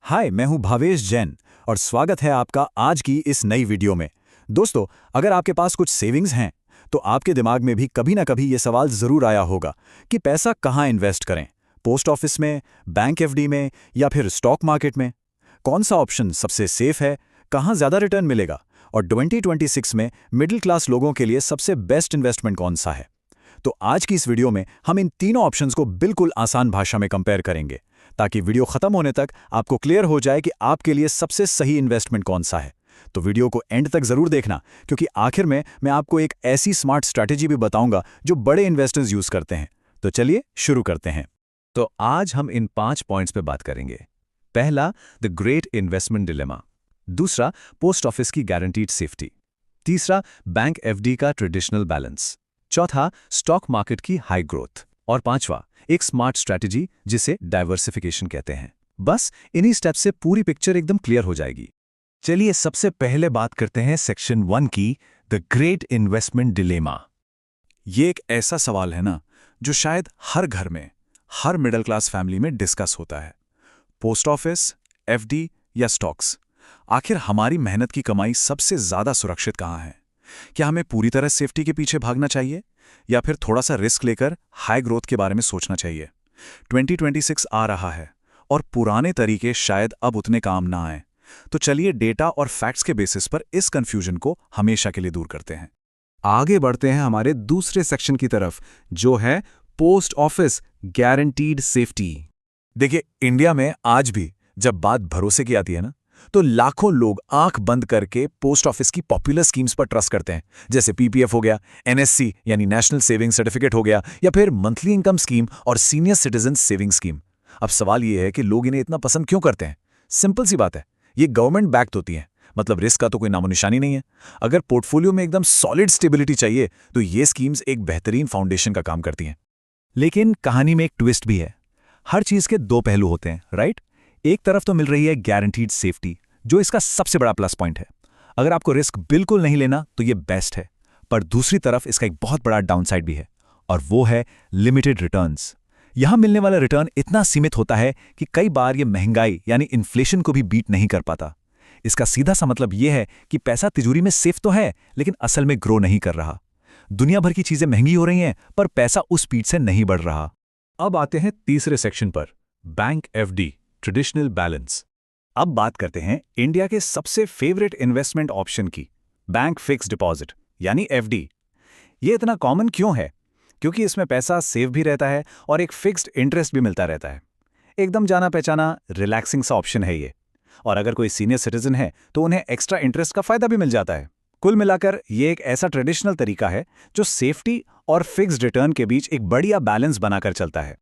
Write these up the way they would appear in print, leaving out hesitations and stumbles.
हाय, मैं हूं भावेश जैन और स्वागत है आपका आज की इस नई वीडियो में। दोस्तों, अगर आपके पास कुछ सेविंग्स हैं तो आपके दिमाग में भी कभी ना कभी ये सवाल ज़रूर आया होगा कि पैसा कहाँ इन्वेस्ट करें, पोस्ट ऑफिस में, बैंक एफडी में या फिर स्टॉक मार्केट में। कौन सा ऑप्शन सबसे सेफ है, कहाँ ज़्यादा रिटर्न मिलेगा और 2026 में मिडिल क्लास लोगों के लिए सबसे बेस्ट इन्वेस्टमेंट कौन सा है। तो आज की इस वीडियो में हम इन तीनों ऑप्शंस को बिल्कुल आसान भाषा में कंपेयर करेंगे ताकि वीडियो खत्म होने तक आपको क्लियर हो जाए कि आपके लिए सबसे सही इन्वेस्टमेंट कौन सा है। तो वीडियो को एंड तक जरूर देखना, क्योंकि आखिर में मैं आपको एक ऐसी स्मार्ट स्ट्रैटेजी भी बताऊंगा जो बड़े इन्वेस्टर्स यूज करते हैं। तो चलिए शुरू करते हैं। तो आज हम इन 5 पॉइंट्स पे बात करेंगे। पहला, द ग्रेट इन्वेस्टमेंट डिलेमा। दूसरा, पोस्ट ऑफिस की गारंटीड सेफ्टी। तीसरा, बैंक एफडी का ट्रेडिशनल बैलेंस। चौथा, स्टॉक मार्केट की हाई ग्रोथ। और पांचवा, एक स्मार्ट स्ट्रैटेजी जिसे डाइवर्सिफिकेशन कहते हैं। बस इन्हीं स्टेप्स से पूरी पिक्चर एकदम क्लियर हो जाएगी। चलिए सबसे पहले बात करते हैं सेक्शन 1 की, द ग्रेट इन्वेस्टमेंट डिलेमा। ये एक ऐसा सवाल है ना जो शायद हर घर में, हर मिडिल क्लास फैमिली में डिस्कस होता है। पोस्ट ऑफिस, एफडी या स्टॉक्स, आखिर हमारी मेहनत की कमाई सबसे ज्यादा सुरक्षित कहाँ है? क्या हमें पूरी तरह सेफ्टी के पीछे भागना चाहिए या फिर थोड़ा सा रिस्क लेकर हाई ग्रोथ के बारे में सोचना चाहिए? 2026 आ रहा है और पुराने तरीके शायद अब उतने काम ना आए। तो चलिए डेटा और फैक्ट्स के बेसिस पर इस कंफ्यूजन को हमेशा के लिए दूर करते हैं। आगे बढ़ते हैं हमारे दूसरे सेक्शन की तरफ, जो है पोस्ट ऑफिस गारंटीड सेफ्टी। देखिए, इंडिया में आज भी जब बात भरोसे की आती है ना, तो लाखों लोग आंख बंद करके पोस्ट ऑफिस की पॉपुलर स्कीम्स पर ट्रस्ट करते हैं, जैसे पीपीएफ हो गया, एनएससी यानी नेशनल सेविंग सर्टिफिकेट हो गया, या फिर मंथली इनकम स्कीम और सीनियर सिटीजन सेविंग स्कीम। अब सवाल यह है कि लोग इन्हें इतना पसंद क्यों करते हैं? सिंपल सी बात है, ये गवर्नमेंट बैक्ड होती हैं, मतलब रिस्क का तो कोई नामोनिशानी नहीं है। अगर पोर्टफोलियो में एकदम सॉलिड स्टेबिलिटी चाहिए तो ये स्कीम्स एक बेहतरीन फाउंडेशन का काम करती हैं। लेकिन कहानी में एक ट्विस्ट भी है। हर चीज के दो पहलू होते हैं, राइट? एक तरफ तो मिल रही है गारंटीड सेफ्टी, जो इसका सबसे बड़ा प्लस पॉइंट है। अगर आपको रिस्क बिल्कुल नहीं लेना तो ये बेस्ट है। पर दूसरी तरफ इसका एक बहुत बड़ा डाउनसाइड भी है, और वो है लिमिटेड रिटर्न्स। यहां मिलने वाला रिटर्न इतना सीमित होता है कि कई बार ये महंगाई यानी इन्फ्लेशन को भी बीट नहीं कर पाता। इसका सीधा सा मतलब यह है कि पैसा तिजोरी में सेफ तो है, लेकिन असल में ग्रो नहीं कर रहा। दुनिया भर की चीजें महंगी हो रही हैं, पर पैसा उस स्पीड से नहीं बढ़ रहा। अब आते हैं तीसरे सेक्शन पर, बैंक एफडी ट्रेडिशनल बैलेंस। अब बात करते हैं इंडिया के सबसे फेवरेट इन्वेस्टमेंट ऑप्शन की, बैंक फिक्स डिपॉजिट यानी एफडी। ये इतना कॉमन क्यों है? क्योंकि इसमें पैसा सेफ भी रहता है और एक फिक्स्ड इंटरेस्ट भी मिलता रहता है। एकदम जाना पहचाना रिलैक्सिंग सा ऑप्शन है ये। और अगर कोई सीनियर सिटीजन है तो उन्हें एक्स्ट्रा इंटरेस्ट का फायदा भी मिल जाता है। कुल मिलाकर ये एक ऐसा ट्रेडिशनल तरीका है जो सेफ्टी और फिक्स्ड रिटर्न के बीच एक बढ़िया बैलेंस बनाकर चलता है।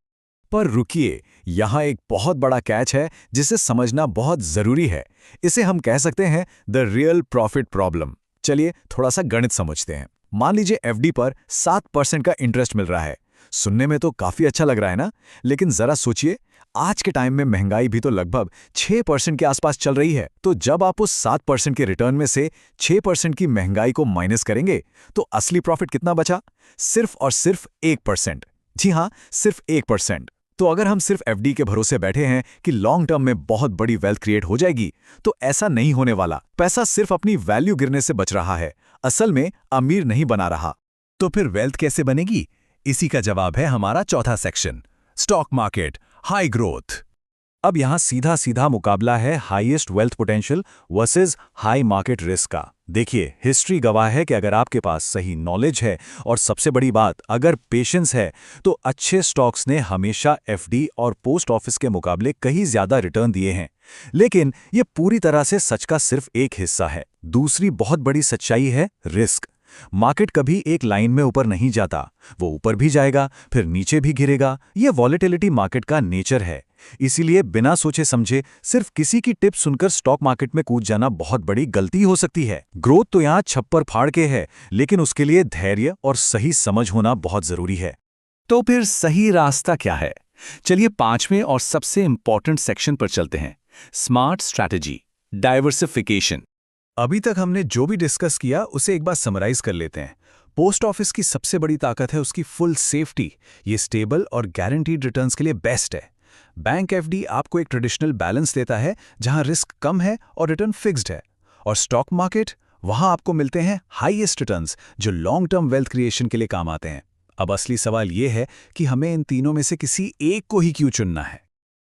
पर रुकिए, यहां एक बहुत बड़ा कैच है जिसे समझना बहुत जरूरी है। इसे हम कह सकते हैं द रियल प्रॉफिट प्रॉब्लम। चलिए थोड़ा सा गणित समझते हैं। मान लीजिए एफडी पर 7% का इंटरेस्ट मिल रहा है। सुनने में तो काफी अच्छा लग रहा है ना, लेकिन जरा सोचिए, आज के टाइम में महंगाई भी तो लगभग 6% के आसपास चल रही है। तो जब आप उस 7% के रिटर्न में से 6% की महंगाई को माइनस करेंगे तो असली प्रॉफिट कितना बचा? सिर्फ और सिर्फ 1%। जी हाँ, सिर्फ 1%। तो अगर हम सिर्फ एफडी के भरोसे बैठे हैं कि लॉन्ग टर्म में बहुत बड़ी वेल्थ क्रिएट हो जाएगी, तो ऐसा नहीं होने वाला। पैसा सिर्फ अपनी वैल्यू गिरने से बच रहा है, असल में अमीर नहीं बना रहा। तो फिर वेल्थ कैसे बनेगी? इसी का जवाब है हमारा चौथा section, stock market high growth. अब यहां सीधा सीधा मुकाबला है highest wealth potential versus high market risk का। देखिए, हिस्ट्री गवाह है कि अगर आपके पास सही नॉलेज है और सबसे बड़ी बात अगर पेशेंस है, तो अच्छे स्टॉक्स ने हमेशा एफडी और पोस्ट ऑफिस के मुकाबले कहीं ज्यादा रिटर्न दिए हैं। लेकिन ये पूरी तरह से सच का सिर्फ एक हिस्सा है। दूसरी बहुत बड़ी सच्चाई है रिस्क। मार्केट कभी एक लाइन में ऊपर नहीं जाता, वो ऊपर भी जाएगा फिर नीचे भी गिरेगा। ये वॉलेटिलिटी मार्केट का नेचर है। इसीलिए बिना सोचे समझे सिर्फ किसी की टिप सुनकर स्टॉक मार्केट में कूद जाना बहुत बड़ी गलती हो सकती है। ग्रोथ तो यहाँ छप्पर फाड़ के है, लेकिन उसके लिए धैर्य और सही समझ होना बहुत जरूरी है। तो फिर सही रास्ता क्या है? चलिए 5वें और सबसे इंपॉर्टेंट सेक्शन पर चलते हैं, स्मार्ट स्ट्रैटेजी डाइवर्सिफिकेशन। अभी तक हमने जो भी डिस्कस किया उसे एक बार समराइज कर लेते हैं। पोस्ट ऑफिस की सबसे बड़ी ताकत है उसकी फुल सेफ्टी। ये स्टेबल और गारंटीड रिटर्न्स के लिए बेस्ट है। बैंक एफडी आपको एक ट्रेडिशनल बैलेंस देता है जहां रिस्क कम है और रिटर्न फिक्स्ड है। और स्टॉक मार्केट, वहां आपको मिलते हैं हाईएस्ट रिटर्न्स जो लॉन्ग टर्म वेल्थ क्रिएशन के लिए काम आते हैं। अब असली सवाल यह है कि हमें इन तीनों में से किसी एक को ही क्यों चुनना है।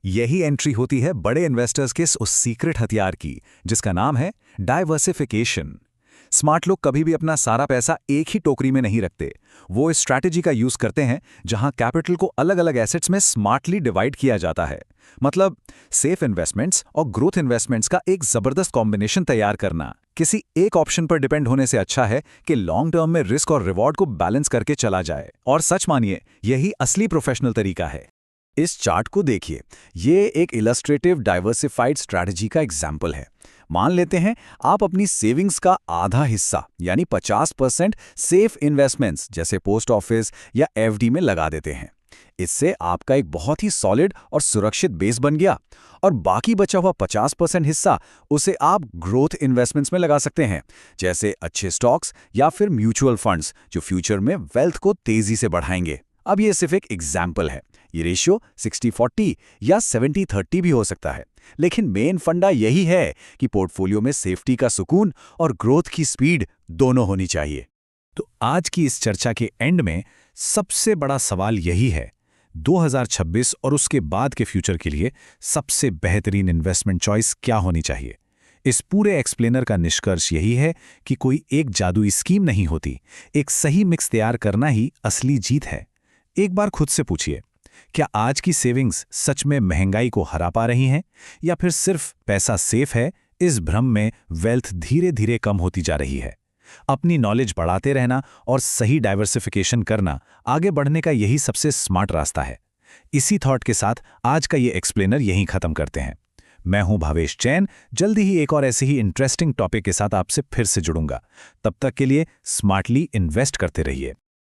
यही एंट्री होती है बड़े इन्वेस्टर्स के उस सीक्रेट हथियार की जिसका नाम है डाइवर्सिफिकेशन। स्मार्ट लोग कभी भी अपना सारा पैसा एक ही टोकरी में नहीं रखते। वो इस स्ट्रैटेजी का यूज करते हैं जहां कैपिटल को अलग अलग एसेट्स में स्मार्टली डिवाइड किया जाता है। मतलब सेफ इन्वेस्टमेंट्स और ग्रोथ इन्वेस्टमेंट्स का एक जबरदस्त कॉम्बिनेशन तैयार करना किसी एक ऑप्शन पर डिपेंड होने से अच्छा है कि लॉन्ग टर्म में रिस्क और रिवॉर्ड को बैलेंस करके चला जाए। और सच मानिए, यही असली प्रोफेशनल तरीका है। इस चार्ट को देखिए, ये एक इलस्ट्रेटिव डाइवर्सिफाइड स्ट्रैटेजी का एग्जाम्पल है। मान लेते हैं आप अपनी सेविंग्स का आधा हिस्सा यानी 50% सेफ इन्वेस्टमेंट्स जैसे पोस्ट ऑफिस या एफडी में लगा देते हैं। इससे आपका एक बहुत ही सॉलिड और सुरक्षित बेस बन गया। और बाकी बचा हुआ 50% हिस्सा उसे आप ग्रोथ इन्वेस्टमेंट्स में लगा सकते हैं, जैसे अच्छे स्टॉक्स या फिर म्यूचुअल फंड्स जो फ्यूचर में वेल्थ को तेजी से बढ़ाएंगे। अब ये सिर्फ एक एग्जाम्पल है। ये रेशियो 60-40 या 70-30 भी हो सकता है, लेकिन मेन फंडा यही है कि पोर्टफोलियो में सेफ्टी का सुकून और ग्रोथ की स्पीड दोनों होनी चाहिए। तो आज की इस चर्चा के एंड में सबसे बड़ा सवाल यही है, 2026 और उसके बाद के फ्यूचर के लिए सबसे बेहतरीन इन्वेस्टमेंट चॉइस क्या होनी चाहिए। इस पूरे एक्सप्लेनर का निष्कर्ष यही है कि कोई एक जादुई स्कीम नहीं होती, एक सही मिक्स तैयार करना ही असली जीत है। एक बार खुद से पूछिए, क्या आज की सेविंग्स सच में महंगाई को हरा पा रही हैं, या फिर सिर्फ पैसा सेफ है, इस भ्रम में वेल्थ धीरे धीरे कम होती जा रही है। अपनी नॉलेज बढ़ाते रहना और सही डाइवर्सिफिकेशन करना आगे बढ़ने का यही सबसे स्मार्ट रास्ता है। इसी थॉट के साथ आज का ये एक्सप्लेनर यहीं खत्म करते हैं। मैं हूं भावेश जैन। जल्दी ही एक और ऐसे ही इंटरेस्टिंग टॉपिक के साथ आपसे फिर से जुड़ूंगा। तब तक के लिए स्मार्टली इन्वेस्ट करते रहिए।